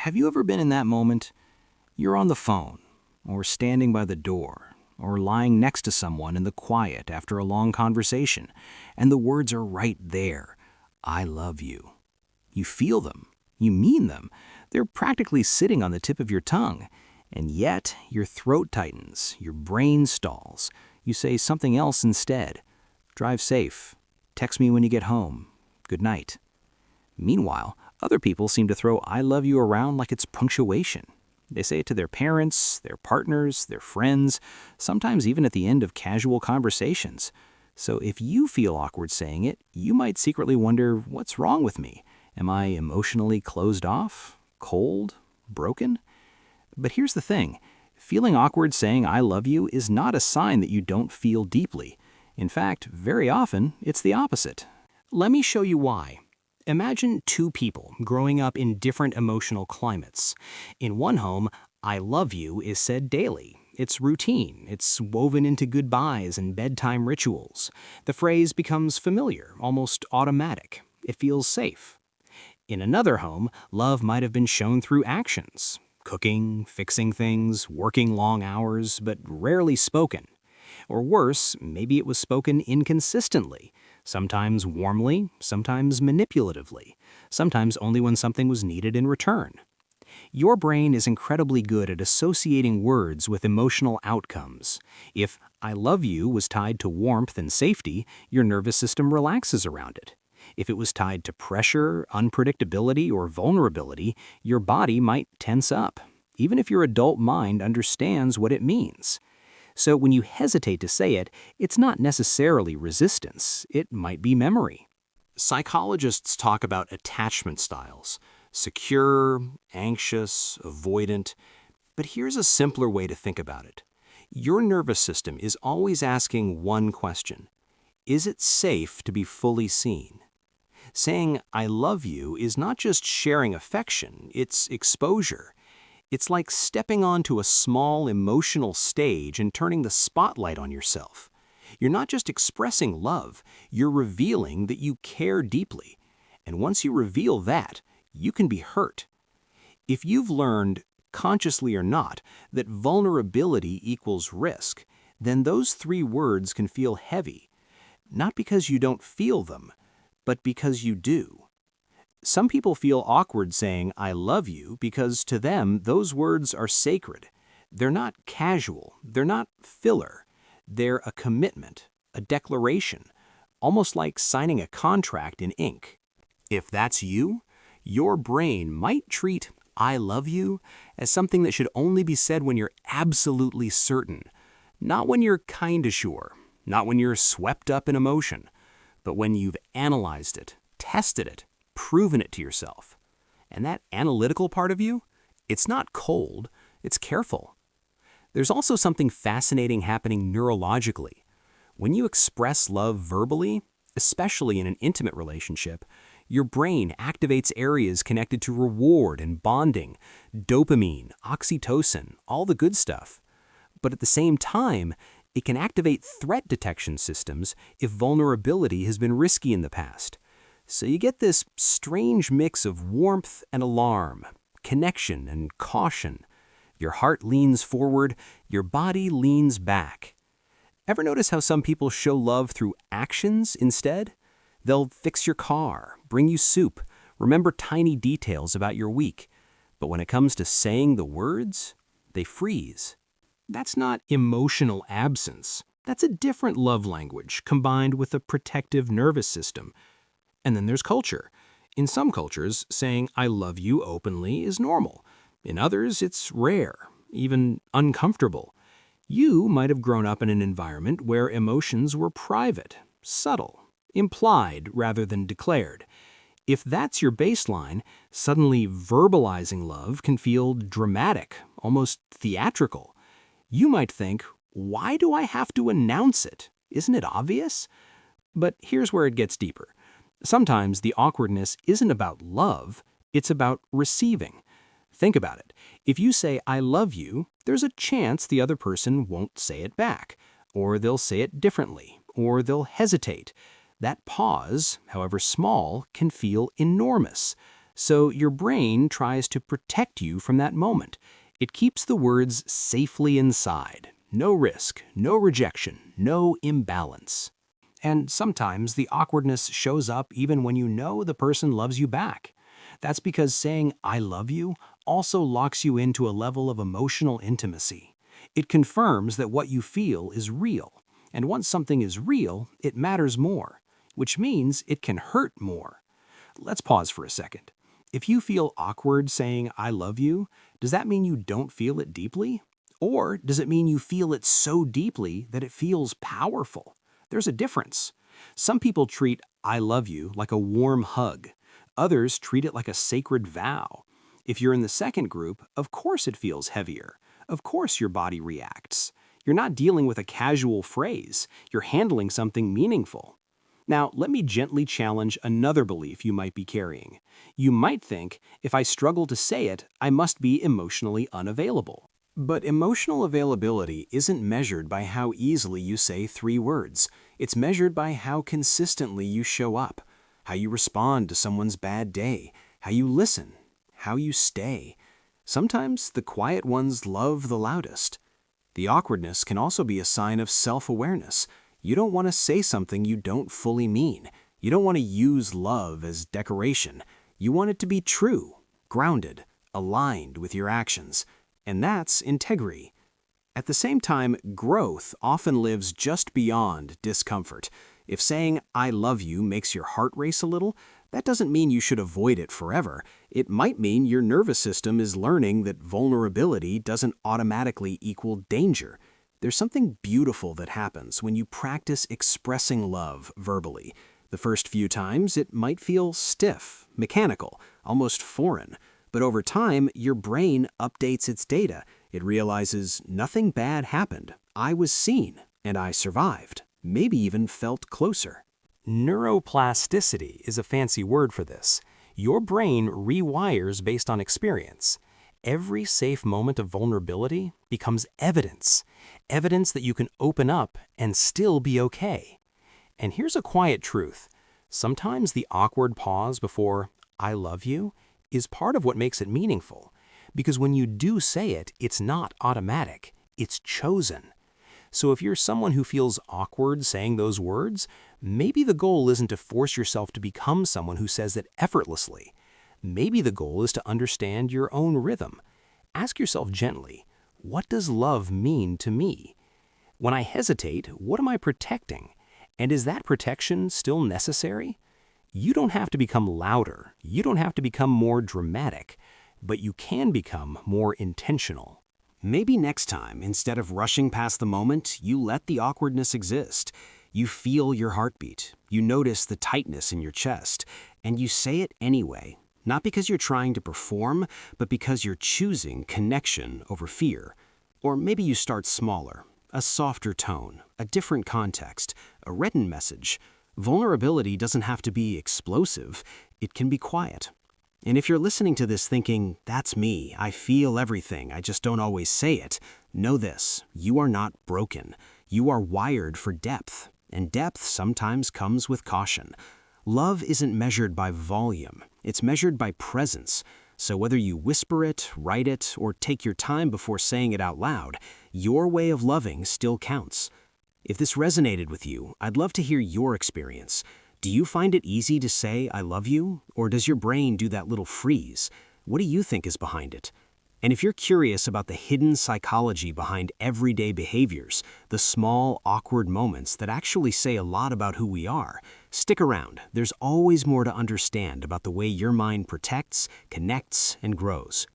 Have you ever been in that moment? You're on the phone, or standing by the door, or lying next to someone in the quiet after a long conversation, and the words are right there. I love you. You feel them. You mean them. They're practically sitting on the tip of your tongue. And yet, your throat tightens, your brain stalls. You say something else instead. Drive safe. Text me when you get home. Good night. Meanwhile, other people seem to throw I love you around like it's punctuation. They say it to their parents, their partners, their friends, sometimes even at the end of casual conversations. So if you feel awkward saying it, you might secretly wonder, what's wrong with me? Am I emotionally closed off? Cold? Broken? But here's the thing. Feeling awkward saying I love you is not a sign that you don't feel deeply. In fact, very often, it's the opposite. Let me show you why. Imagine two people growing up in different emotional climates. In one home, I love you is said daily. It's routine. It's woven into goodbyes and bedtime rituals. The phrase becomes familiar, almost automatic. It feels safe. In another home, love might have been shown through actions. Cooking, fixing things, working long hours, but rarely spoken. Or worse, maybe it was spoken inconsistently. Sometimes warmly, sometimes manipulatively, sometimes only when something was needed in return. Your brain is incredibly good at associating words with emotional outcomes. If I love you was tied to warmth and safety, your nervous system relaxes around it. If it was tied to pressure, unpredictability, or vulnerability, your body might tense up, even if your adult mind understands what it means. So when you hesitate to say it, it's not necessarily resistance, it might be memory. Psychologists talk about attachment styles: secure, anxious, avoidant. But here's a simpler way to think about it. Your nervous system is always asking one question: is it safe to be fully seen? Saying I love you is not just sharing affection, it's exposure. It's like stepping onto a small emotional stage and turning the spotlight on yourself. You're not just expressing love, you're revealing that you care deeply. And once you reveal that, you can be hurt. If you've learned, consciously or not, that vulnerability equals risk, then those three words can feel heavy. Not because you don't feel them, but because you do. Some people feel awkward saying I love you because to them those words are sacred. They're not casual, they're not filler. They're a commitment, a declaration, almost like signing a contract in ink. If that's you, your brain might treat I love you as something that should only be said when you're absolutely certain, not when you're kinda sure, not when you're swept up in emotion, but when you've analyzed it, tested it, proven it to yourself. And that analytical part of you, it's not cold, it's careful. There's also something fascinating happening neurologically. When you express love verbally, especially in an intimate relationship, your brain activates areas connected to reward and bonding, dopamine, oxytocin, all the good stuff. But at the same time, it can activate threat detection systems if vulnerability has been risky in the past. So you get this strange mix of warmth and alarm, connection and caution. Your heart leans forward, your body leans back. Ever notice how some people show love through actions instead? They'll fix your car, bring you soup, remember tiny details about your week. But when it comes to saying the words, they freeze. That's not emotional absence. That's a different love language combined with a protective nervous system. And then there's culture. In some cultures, saying I love you openly is normal. In others, it's rare, even uncomfortable. You might have grown up in an environment where emotions were private, subtle, implied rather than declared. If that's your baseline, suddenly verbalizing love can feel dramatic, almost theatrical. You might think, why do I have to announce it? Isn't it obvious? But here's where it gets deeper. Sometimes the awkwardness isn't about love, it's about receiving. Think about it. If you say, I love you, there's a chance the other person won't say it back, or they'll say it differently, or they'll hesitate. That pause, however small, can feel enormous. So your brain tries to protect you from that moment. It keeps the words safely inside. No risk, no rejection, no imbalance. And sometimes the awkwardness shows up even when you know the person loves you back. That's because saying I love you also locks you into a level of emotional intimacy. It confirms that what you feel is real. And once something is real, it matters more, which means it can hurt more. Let's pause for a second. If you feel awkward saying I love you, does that mean you don't feel it deeply? Or does it mean you feel it so deeply that it feels powerful? There's a difference. Some people treat I love you like a warm hug. Others treat it like a sacred vow. If you're in the second group, of course it feels heavier. Of course your body reacts. You're not dealing with a casual phrase. You're handling something meaningful. Now, let me gently challenge another belief you might be carrying. You might think, if I struggle to say it, I must be emotionally unavailable. But emotional availability isn't measured by how easily you say 3 words. It's measured by how consistently you show up, how you respond to someone's bad day, how you listen, how you stay. Sometimes the quiet ones love the loudest. The awkwardness can also be a sign of self-awareness. You don't want to say something you don't fully mean. You don't want to use love as decoration. You want it to be true, grounded, aligned with your actions. And that's integrity. At the same time, growth often lives just beyond discomfort. If saying I love you makes your heart race a little, that doesn't mean you should avoid it forever. It might mean your nervous system is learning that vulnerability doesn't automatically equal danger. There's something beautiful that happens when you practice expressing love verbally. The first few times, it might feel stiff, mechanical, almost foreign. But over time, your brain updates its data. It realizes nothing bad happened. I was seen, and I survived, maybe even felt closer. Neuroplasticity is a fancy word for this. Your brain rewires based on experience. Every safe moment of vulnerability becomes evidence. Evidence that you can open up and still be okay. And here's a quiet truth. Sometimes the awkward pause before I love you is part of what makes it meaningful. Because when you do say it, it's not automatic. It's chosen. So if you're someone who feels awkward saying those words, maybe the goal isn't to force yourself to become someone who says it effortlessly. Maybe the goal is to understand your own rhythm. Ask yourself gently, what does love mean to me? When I hesitate, what am I protecting? And is that protection still necessary? You don't have to become louder. You don't have to become more dramatic. But you can become more intentional. Maybe next time, instead of rushing past the moment, you let the awkwardness exist. You feel your heartbeat. You notice the tightness in your chest. And you say it anyway. Not because you're trying to perform, but because you're choosing connection over fear. Or maybe you start smaller. A softer tone, a different context, a written message. Vulnerability doesn't have to be explosive. It can be quiet. And if you're listening to this thinking, that's me, I feel everything, I just don't always say it, know this, you are not broken. You are wired for depth, and depth sometimes comes with caution. Love isn't measured by volume, it's measured by presence. So whether you whisper it, write it, or take your time before saying it out loud, your way of loving still counts. If this resonated with you, I'd love to hear your experience. Do you find it easy to say I love you, or does your brain do that little freeze? What do you think is behind it? And if you're curious about the hidden psychology behind everyday behaviors, the small, awkward moments that actually say a lot about who we are, stick around. There's always more to understand about the way your mind protects, connects, and grows.